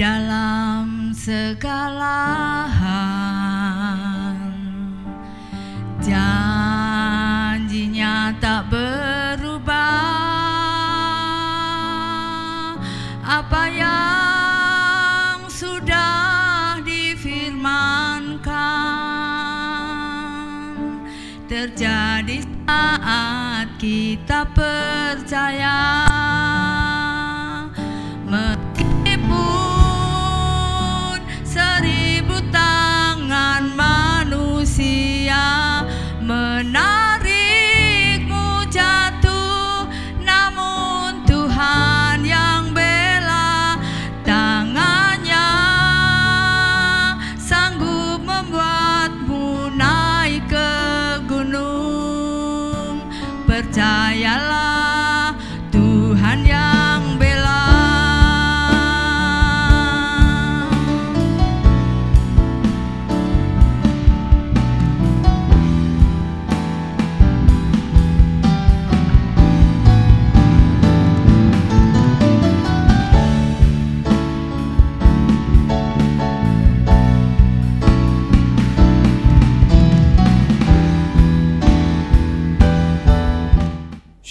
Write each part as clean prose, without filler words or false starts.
dalam segala hal. Janjinya tak berubah, apa yang sudah difirmankan terjadi saat kita percaya. Meskipun 1000 tangan manusia menarikmu jatuh, namun Tuhan yang bela, tangannya sanggup membuatmu naik ke gunung. Percayalah, Tuhan yang bela.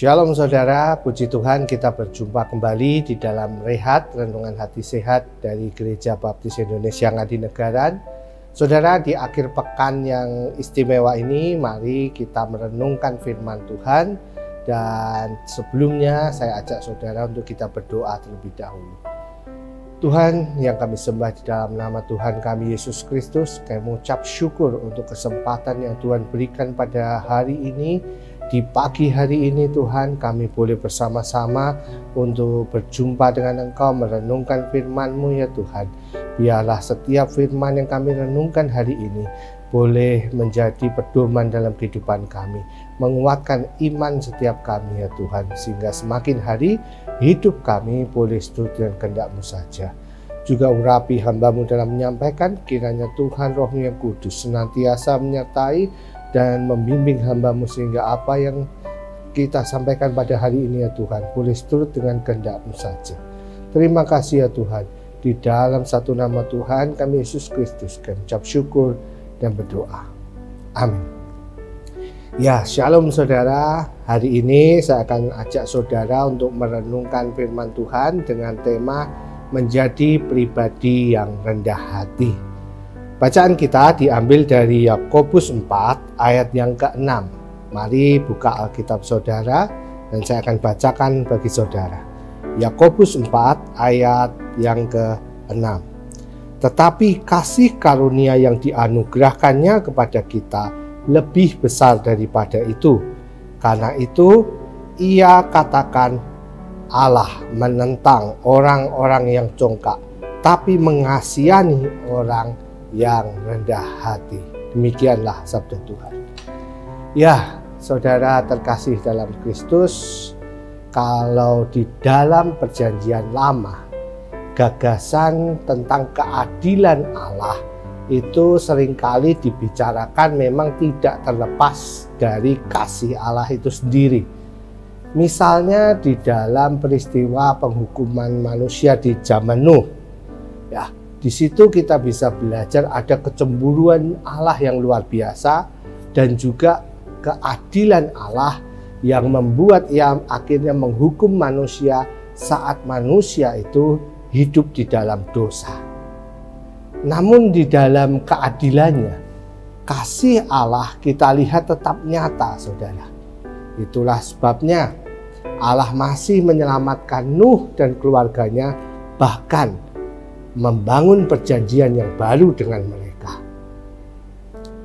Shalom saudara, puji Tuhan kita berjumpa kembali di dalam Rehat Renungan Hati Sehat dari Gereja Baptis Indonesia Ngadinegara. Saudara, di akhir pekan yang istimewa ini, mari kita merenungkan firman Tuhan. Dan sebelumnya saya ajak saudara untuk kita berdoa terlebih dahulu. Tuhan yang kami sembah, di dalam nama Tuhan kami Yesus Kristus, kami mengucap syukur untuk kesempatan yang Tuhan berikan pada hari ini. Di pagi hari ini Tuhan, kami boleh bersama-sama untuk berjumpa dengan Engkau, merenungkan firman-Mu ya Tuhan. Biarlah setiap firman yang kami renungkan hari ini boleh menjadi pedoman dalam kehidupan kami, menguatkan iman setiap kami ya Tuhan, sehingga semakin hari hidup kami boleh seturut dengan kehendak-Mu saja. Juga urapi hamba-Mu dalam menyampaikan, kiranya Tuhan Roh-Mu yang kudus senantiasa menyertai dan membimbing hamba-Mu, sehingga apa yang kita sampaikan pada hari ini ya Tuhan boleh seturut dengan kehendak-Mu saja. Terima kasih ya Tuhan. Di dalam satu nama Tuhan kami Yesus Kristus kami ucap syukur dan berdoa. Amin. Ya, shalom saudara. Hari ini saya akan ajak saudara untuk merenungkan firman Tuhan dengan tema menjadi pribadi yang rendah hati. Bacaan kita diambil dari Yakobus 4 ayat yang ke-6. Mari buka Alkitab saudara dan saya akan bacakan bagi saudara. Yakobus 4 ayat yang ke-6. Tetapi kasih karunia yang dianugerahkannya kepada kita lebih besar daripada itu. Karena itu ia katakan, Allah menentang orang-orang yang congkak, tapi mengasihani orang yang rendah hati. Demikianlah sabda Tuhan. Ya, saudara terkasih dalam Kristus, kalau di dalam perjanjian lama, gagasan tentang keadilan Allah itu seringkali dibicarakan memang tidak terlepas dari kasih Allah itu sendiri. Misalnya di dalam peristiwa penghukuman manusia di zaman Nuh. Ya, di situ kita bisa belajar ada kecemburuan Allah yang luar biasa dan juga keadilan Allah yang membuat ia akhirnya menghukum manusia saat manusia itu hidup di dalam dosa. Namun di dalam keadilannya, kasih Allah kita lihat tetap nyata saudara. Itulah sebabnya Allah masih menyelamatkan Nuh dan keluarganya, bahkan membangun perjanjian yang baru dengan mereka.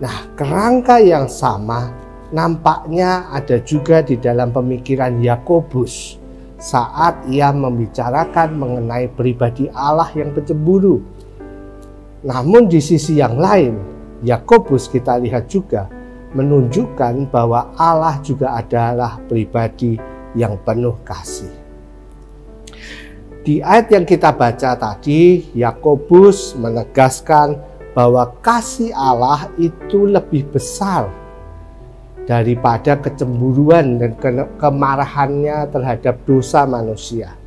Nah, kerangka yang sama nampaknya ada juga di dalam pemikiran Yakobus saat ia membicarakan mengenai pribadi Allah yang pencemburu. Namun di sisi yang lain, Yakobus kita lihat juga menunjukkan bahwa Allah juga adalah pribadi yang penuh kasih. Di ayat yang kita baca tadi, Yakobus menegaskan bahwa kasih Allah itu lebih besar daripada kecemburuan dan kemarahannya terhadap dosa manusia.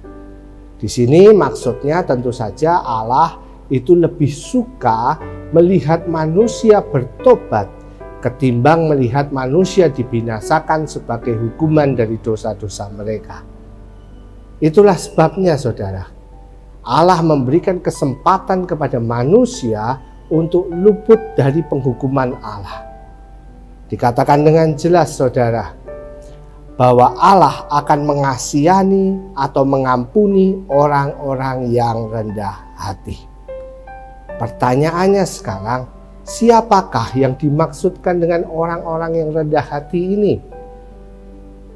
Di sini maksudnya tentu saja Allah itu lebih suka melihat manusia bertobat ketimbang melihat manusia dibinasakan sebagai hukuman dari dosa-dosa mereka. Itulah sebabnya saudara, Allah memberikan kesempatan kepada manusia untuk luput dari penghukuman Allah. Dikatakan dengan jelas saudara, bahwa Allah akan mengasihani atau mengampuni orang-orang yang rendah hati. Pertanyaannya sekarang, siapakah yang dimaksudkan dengan orang-orang yang rendah hati ini?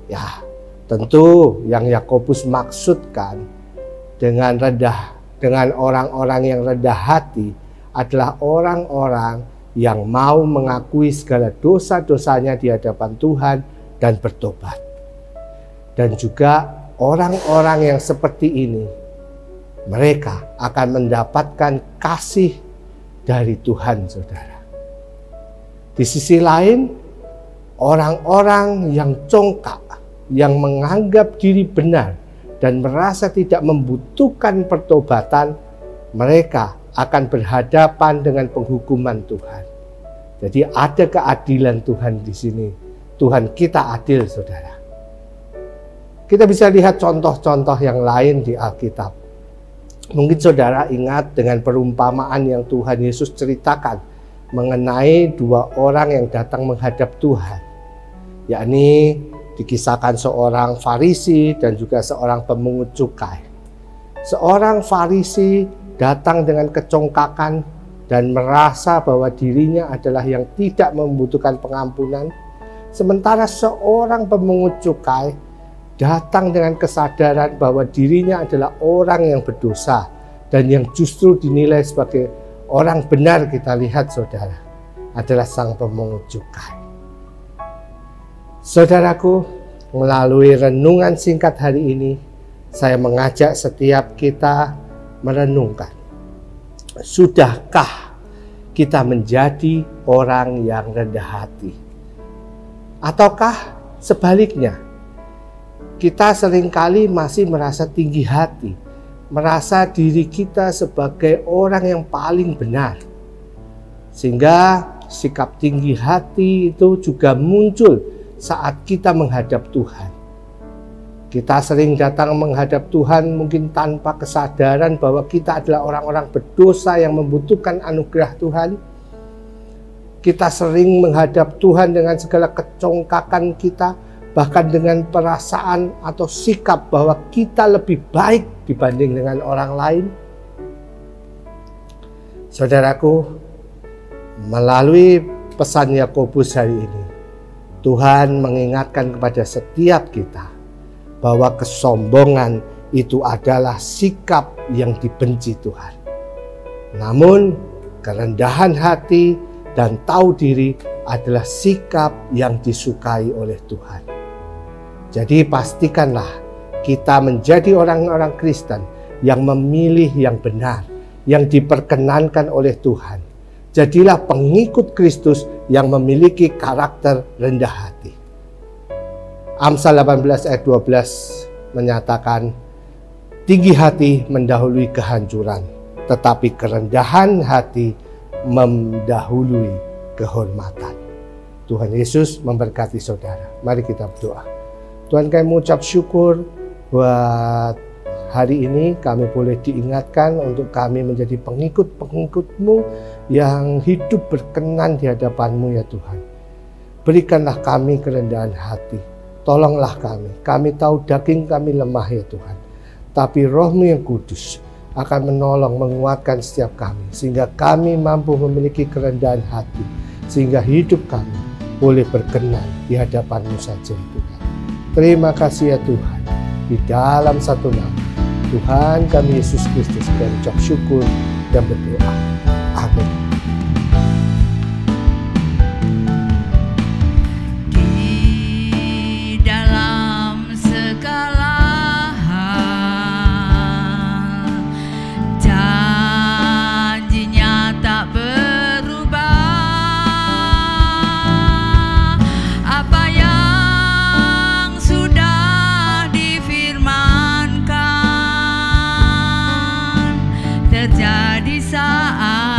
Ya, tentu yang Yakobus maksudkan dengan orang-orang yang rendah hati adalah orang-orang yang mau mengakui segala dosa-dosanya di hadapan Tuhan dan bertobat. Dan juga orang-orang yang seperti ini, mereka akan mendapatkan kasih dari Tuhan, saudara. Di sisi lain, orang-orang yang congkak, yang menganggap diri benar dan merasa tidak membutuhkan pertobatan, mereka akan berhadapan dengan penghukuman Tuhan. Jadi ada keadilan Tuhan di sini. Tuhan kita adil, saudara. Kita bisa lihat contoh-contoh yang lain di Alkitab. Mungkin saudara ingat dengan perumpamaan yang Tuhan Yesus ceritakan mengenai dua orang yang datang menghadap Tuhan, yakni dikisahkan seorang Farisi dan juga seorang pemungut cukai. Seorang Farisi datang dengan kecongkakan dan merasa bahwa dirinya adalah yang tidak membutuhkan pengampunan, sementara seorang pemungut cukai datang dengan kesadaran bahwa dirinya adalah orang yang berdosa dan yang justru dinilai sebagai orang benar. Kita lihat saudara, adalah sang pemungut cukai. Saudaraku, melalui renungan singkat hari ini, saya mengajak setiap kita merenungkan, sudahkah kita menjadi orang yang rendah hati? Ataukah sebaliknya, kita seringkali masih merasa tinggi hati, merasa diri kita sebagai orang yang paling benar, sehingga sikap tinggi hati itu juga muncul saat kita menghadap Tuhan. Kita sering datang menghadap Tuhan mungkin tanpa kesadaran bahwa kita adalah orang-orang berdosa yang membutuhkan anugerah Tuhan. Kita sering menghadap Tuhan dengan segala kecongkakan kita, bahkan dengan perasaan atau sikap bahwa kita lebih baik dibanding dengan orang lain. Saudaraku, melalui pesan Yakobus hari ini, Tuhan mengingatkan kepada setiap kita bahwa kesombongan itu adalah sikap yang dibenci Tuhan. Namun, kerendahan hati dan tahu diri adalah sikap yang disukai oleh Tuhan. Jadi pastikanlah kita menjadi orang-orang Kristen yang memilih yang benar, yang diperkenankan oleh Tuhan. Jadilah pengikut Kristus yang memiliki karakter rendah hati. Amsal 18 ayat 12 menyatakan, tinggi hati mendahului kehancuran, tetapi kerendahan hati mendahului kehormatan. Tuhan Yesus memberkati saudara. Mari kita berdoa. Tuhan, kami mengucap syukur buat hari ini kami boleh diingatkan untuk kami menjadi pengikut-pengikut-Mu yang hidup berkenan di hadapan-Mu ya Tuhan. Berikanlah kami kerendahan hati. Tolonglah kami. Kami tahu daging kami lemah ya Tuhan. Tapi Roh-Mu yang kudus akan menolong, menguatkan setiap kami. Sehingga kami mampu memiliki kerendahan hati. Sehingga hidup kami boleh berkenan di hadapan-Mu saja Tuhan. Terima kasih ya Tuhan. Di dalam satu nama Tuhan kami Yesus Kristus, kami ucap syukur dan berdoa. Amin. Di dalam segala hal, janjinya tak berubah. Apa yang sudah difirmankan ada di saat